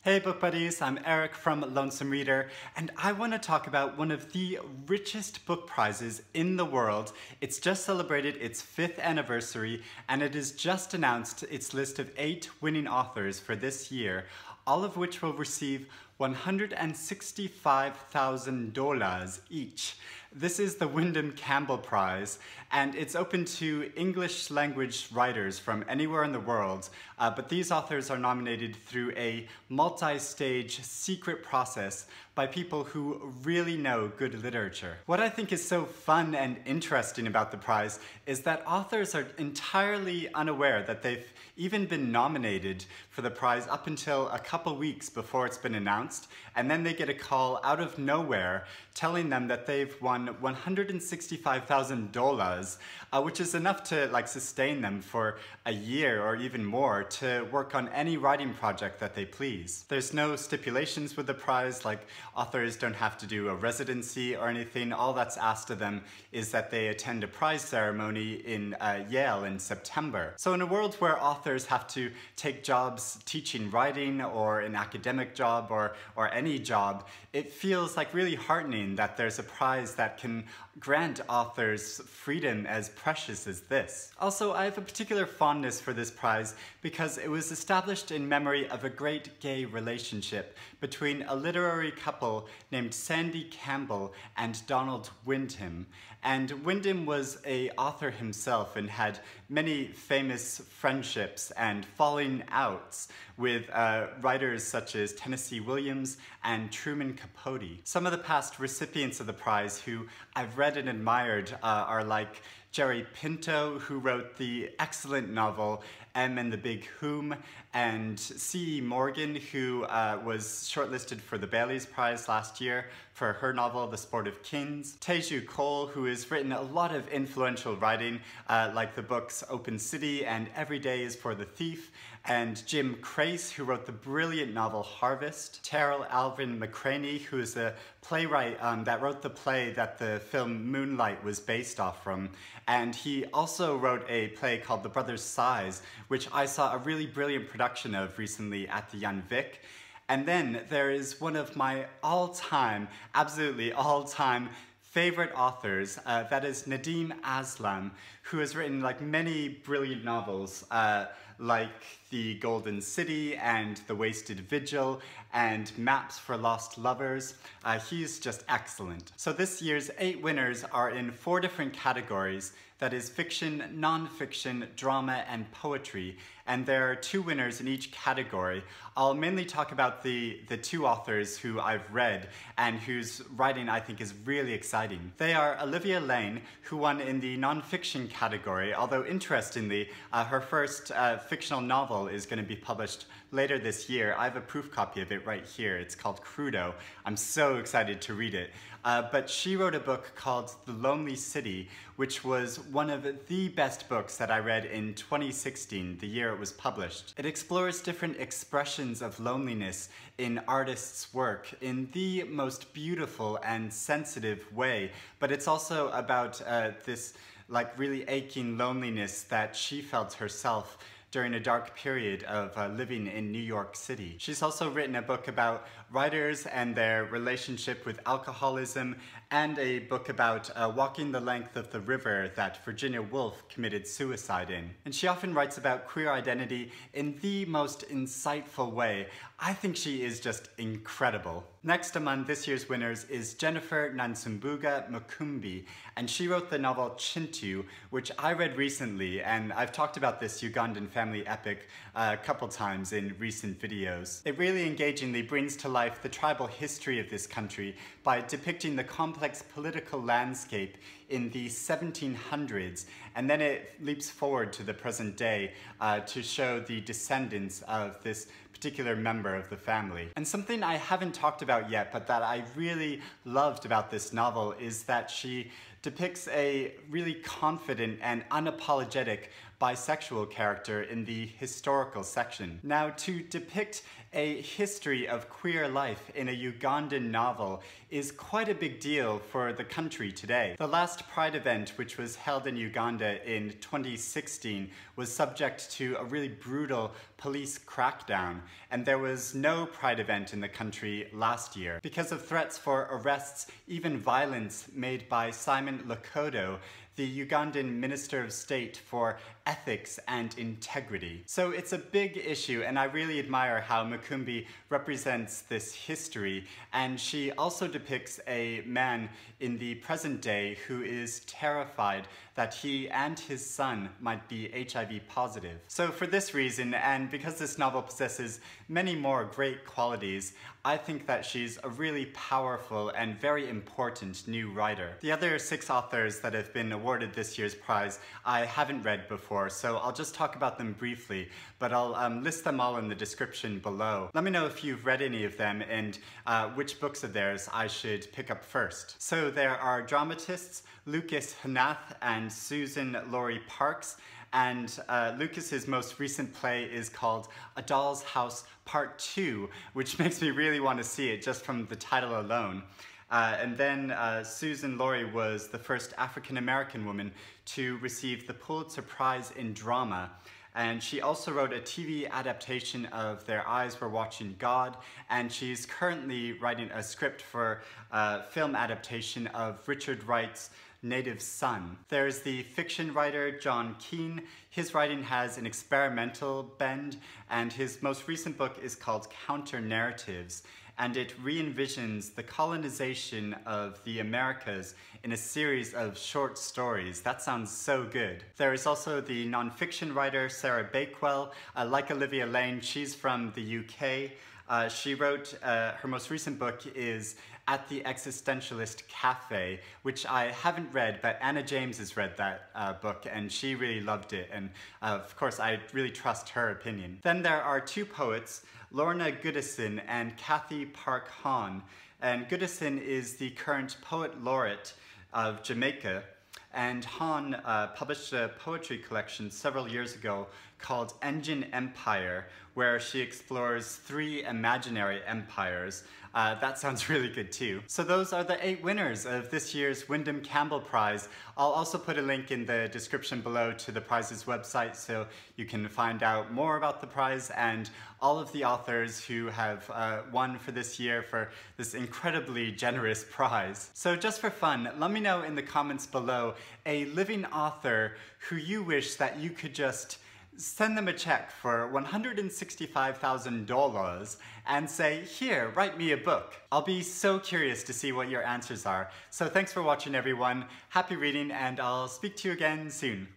Hey book buddies, I'm Eric from Lonesome Reader, and I want to talk about one of the richest book prizes in the world. It's just celebrated its 5th anniversary, and it has just announced its list of 8 winning authors for this year, all of which will receive $165,000 each. This is the Windham-Campbell Prize, and it's open to English language writers from anywhere in the world, but these authors are nominated through a multi-stage secret process by people who really know good literature. What I think is so fun and interesting about the prize is that authors are entirely unaware that they've even been nominated for the prize up until a couple weeks before it's been announced, and then they get a call out of nowhere telling them that they've won $165,000, which is enough to sustain them for a year or even more to work on any writing project that they please. There's no stipulations with the prize, like authors don't have to do a residency or anything. All that's asked of them is that they attend a prize ceremony in Yale in September. So in a world where authors have to take jobs teaching writing or an academic job or any job, it feels really heartening that there's a prize that can grant authors freedom as precious as this. Also, I have a particular fondness for this prize because it was established in memory of a great gay relationship between a literary couple named Sandy Campbell and Donald Windham. And Windham was an author himself and had many famous friendships and falling outs with writers such as Tennessee Williams and Truman Capote. Some of the past recipients of the prize who I've read and admired are like Jerry Pinto, who wrote the excellent novel M and the Big Hoom, and C.E. Morgan, who was shortlisted for the Bailey's Prize last year for her novel The Sport of Kings. Teju Cole, who has written a lot of influential writing, like the books Open City and Every Day is for the Thief, and Jim Crace, who wrote the brilliant novel Harvest. Terrell Alvin McCraney, who is a playwright that wrote the play that the film Moonlight was based off from, and he also wrote a play called The Brothers' Sighs, which I saw a really brilliant production of recently at the Young Vic. And then there is one of my all-time, absolutely all-time favorite authors, that is Nadeem Aslam, who has written many brilliant novels, like The Golden City and The Wasted Vigil and Maps for Lost Lovers. He's just excellent. So this year's 8 winners are in 4 different categories. That is fiction, non-fiction, drama, and poetry. And there are 2 winners in each category. I'll mainly talk about the 2 authors who I've read and whose writing I think is really exciting. They are Olivia Lane, who won in the non-fiction category, although interestingly, her first fictional novel is going to be published later this year. I have a proof copy of it right here. It's called Crudo. I'm so excited to read it. But she wrote a book called The Lonely City, which was one of the best books that I read in 2016, the year it was published. It explores different expressions of loneliness in artists' work in the most beautiful and sensitive way, but it's also about this really aching loneliness that she felt herself during a dark period of living in New York City. She's also written a book about writers and their relationship with alcoholism, and a book about walking the length of the river that Virginia Woolf committed suicide in. And she often writes about queer identity in the most insightful way. I think she is just incredible. Next among this year's winners is Jennifer Nansubuga Macumbi, and she wrote the novel Kintu, which I read recently, and I've talked about this Ugandan family epic a couple times in recent videos. It really engagingly brings to life the tribal history of this country by depicting the complex political landscape in the 1700s, and then it leaps forward to the present day to show the descendants of this particular member of the family. And something I haven't talked about yet, but that I really loved about this novel, is that she depicts a really confident and unapologetic bisexual character in the historical section. Now, to depict a history of queer life in a Ugandan novel is quite a big deal for the country today. The last Pride event, which was held in Uganda in 2016, was subject to a really brutal police crackdown, and there was no Pride event in the country last year because of threats for arrests, even violence made by Simon Lokodo, the Ugandan Minister of State for Ethics and Integrity. So it's a big issue, and I really admire how Macumbi represents this history, and she also depicts a man in the present day who is terrified that he and his son might be HIV positive. So for this reason, and because this novel possesses many more great qualities, I think that she's a really powerful and very important new writer. The other 6 authors that have been awarded this year's prize I haven't read before, so I'll just talk about them briefly, but I'll list them all in the description below. Let me know if you've read any of them and which books of theirs I should pick up first. So there are dramatists Lucas Hnath and Suzan-Lori Parks, and Lucas's most recent play is called A Doll's House Part 2, which makes me really want to see it just from the title alone. And then Suzan-Lori was the first African-American woman to receive the Pulitzer Prize in Drama. And she also wrote a TV adaptation of Their Eyes Were Watching God, and she's currently writing a script for a film adaptation of Richard Wright's Native Son. There's the fiction writer John Keene. His writing has an experimental bend, and his most recent book is called Counter Narratives, and it re-envisions the colonization of the Americas in a series of short stories. That sounds so good. There is also the non-fiction writer Sarah Bakewell. Like Olivia Lane, she's from the UK. She wrote, her most recent book is At the Existentialist Cafe, which I haven't read, but Anna James has read that book and she really loved it, and of course I really trust her opinion. Then there are 2 poets, Lorna Goodison and Cathy Park Hahn, and Goodison is the current poet laureate of Jamaica, and Hahn published a poetry collection several years ago called Engine Empire, where she explores 3 imaginary empires. That sounds really good too. So those are the 8 winners of this year's Windham-Campbell Prize. I'll also put a link in the description below to the prize's website so you can find out more about the prize and all of the authors who have won for this year for this incredibly generous prize. So just for fun, let me know in the comments below a living author who you wish that you could just send them a check for $165,000 and say, here, write me a book. I'll be so curious to see what your answers are. So thanks for watching, everyone. Happy reading, and I'll speak to you again soon.